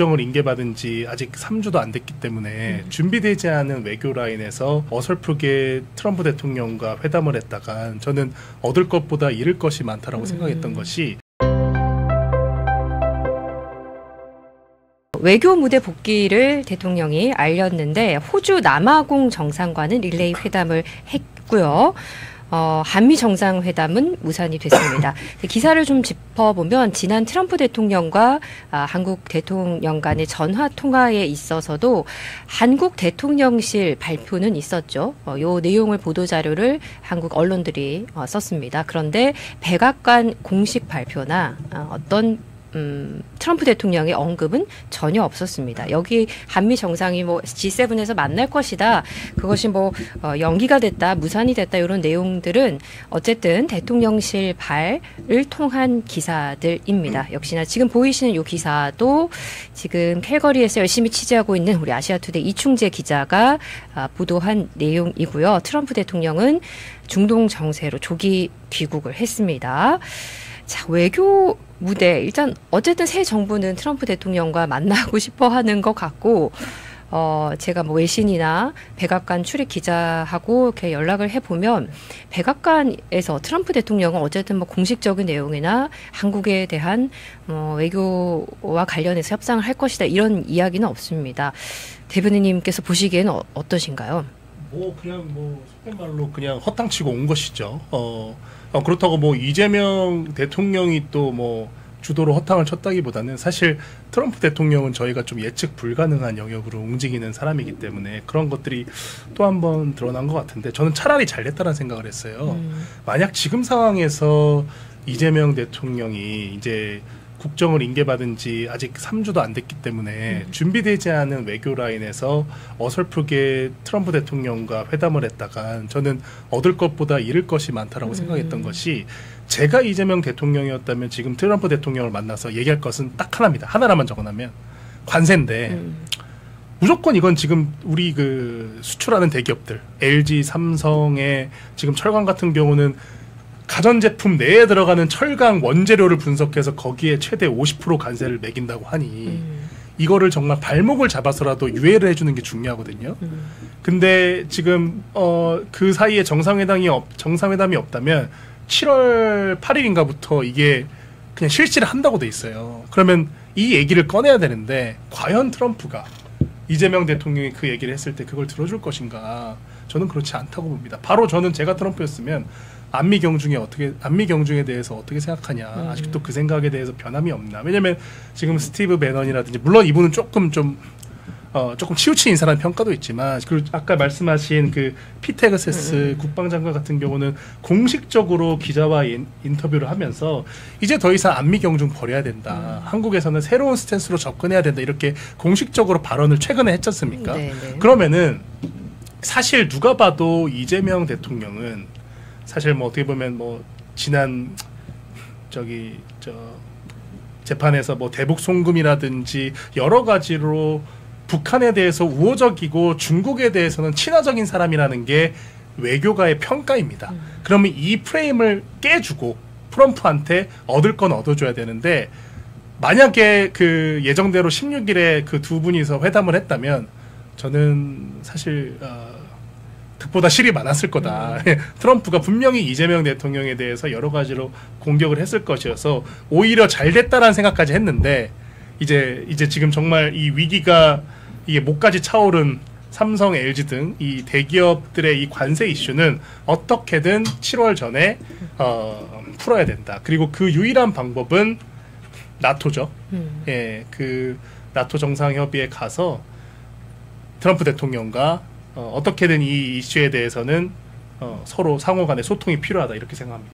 국정을 인계받은 지 아직 3주도 안 됐기 때문에 준비되지 않은 외교 라인에서 어설프게 트럼프 대통령과 회담을 했다간 저는 얻을 것보다 잃을 것이 많다라고 생각했던 것이 외교 무대 복귀를 대통령이 알렸는데 호주 남아공 정상과는 릴레이 회담을 했고요. 한미 정상회담은 무산이 됐습니다. 기사를 좀 짚어보면 지난 트럼프 대통령과 한국 대통령 간의 전화 통화에 있어서도 한국 대통령실 발표는 있었죠. 요 내용을 보도자료를 한국 언론들이 썼습니다. 그런데 백악관 공식 발표나 어떤 트럼프 대통령의 언급은 전혀 없었습니다. 여기 한미 정상이 뭐 G7에서 만날 것이다. 그것이 뭐 연기가 됐다, 무산이 됐다 이런 내용들은 어쨌든 대통령실 발을 통한 기사들입니다. 역시나 지금 보이시는 이 기사도 지금 캘거리에서 열심히 취재하고 있는 우리 아시아투데이 이충재 기자가 보도한 내용이고요. 트럼프 대통령은 중동 정세로 조기 귀국을 했습니다. 자, 외교 무대 일단 어쨌든 새 정부는 트럼프 대통령과 만나고 싶어 하는 것 같고 제가 뭐 외신이나 백악관 출입 기자하고 이렇게 연락을 해보면 백악관에서 트럼프 대통령은 어쨌든 뭐 공식적인 내용이나 한국에 대한 외교와 관련해서 협상을 할 것이다 이런 이야기는 없습니다. 대변인님께서 보시기에는 어떠신가요? 그냥 속된 말로 그냥 허탕치고 온 것이죠. 그렇다고 뭐 이재명 대통령이 또 뭐 주도로 허탕을 쳤다기보다는 사실 트럼프 대통령은 저희가 좀 예측 불가능한 영역으로 움직이는 사람이기 때문에 그런 것들이 또 한 번 드러난 것 같은데 저는 차라리 잘 됐다는 생각을 했어요. 만약 지금 상황에서 이재명 대통령이 이제 국정을 인계받은 지 아직 3주도 안 됐기 때문에 준비되지 않은 외교 라인에서 어설프게 트럼프 대통령과 회담을 했다간 저는 얻을 것보다 잃을 것이 많다라고 생각했던 것이 제가 이재명 대통령이었다면 지금 트럼프 대통령을 만나서 얘기할 것은 딱 하나입니다. 하나라만 적어놓으면 관세인데 무조건 이건 지금 우리 그 수출하는 대기업들 LG, 삼성의 지금 철강 같은 경우는 가전제품 내에 들어가는 철강 원재료를 분석해서 거기에 최대 50% 관세를 매긴다고 하니 이거를 정말 발목을 잡아서라도 유예를 해주는 게 중요하거든요. 근데 지금 그 사이에 정상회담이 없다면 7월 8일인가부터 이게 그냥 실시를 한다고 돼 있어요. 그러면 이 얘기를 꺼내야 되는데 과연 트럼프가 이재명 대통령이 그 얘기를 했을 때 그걸 들어줄 것인가? 저는 그렇지 않다고 봅니다. 바로 저는 제가 트럼프였으면 안미 경중에 대해서 어떻게 생각하냐. 아직도 그 생각에 대해서 변함이 없나. 왜냐면 지금 스티브 배넌이라든지 물론 이분은 조금 치우친 인사라는 평가도 있지만 그리고 아까 말씀하신 그 피테그세스 국방장관 같은 경우는 공식적으로 기자와 인터뷰를 하면서 이제 더 이상 안미 경중 버려야 된다. 한국에서는 새로운 스탠스로 접근해야 된다. 이렇게 공식적으로 발언을 최근에 했지 않습니까? 그러면은 사실 누가 봐도 이재명 대통령은 사실 뭐 어떻게 보면 뭐 지난 재판에서 뭐 대북 송금이라든지 여러 가지로 북한에 대해서 우호적이고 중국에 대해서는 친화적인 사람이라는 게 외교가의 평가입니다. 그러면 이 프레임을 깨주고 트럼프한테 얻을 건 얻어줘야 되는데 만약에 그 예정대로 16일에 그 두 분이서 회담을 했다면 저는 사실 득보다 실이 많았을 거다. 트럼프가 분명히 이재명 대통령에 대해서 여러 가지로 공격을 했을 것이어서 오히려 잘 됐다라는 생각까지 했는데 이제 지금 정말 이 위기가 이게 목까지 차오른 삼성, LG 등 이 대기업들의 이 관세 이슈는 어떻게든 7월 전에 풀어야 된다. 그리고 그 유일한 방법은 나토죠. 예, 그 나토 정상협의에 가서 트럼프 대통령과 어떻게든 이 이슈에 대해서는 서로 상호 간의 소통이 필요하다 이렇게 생각합니다.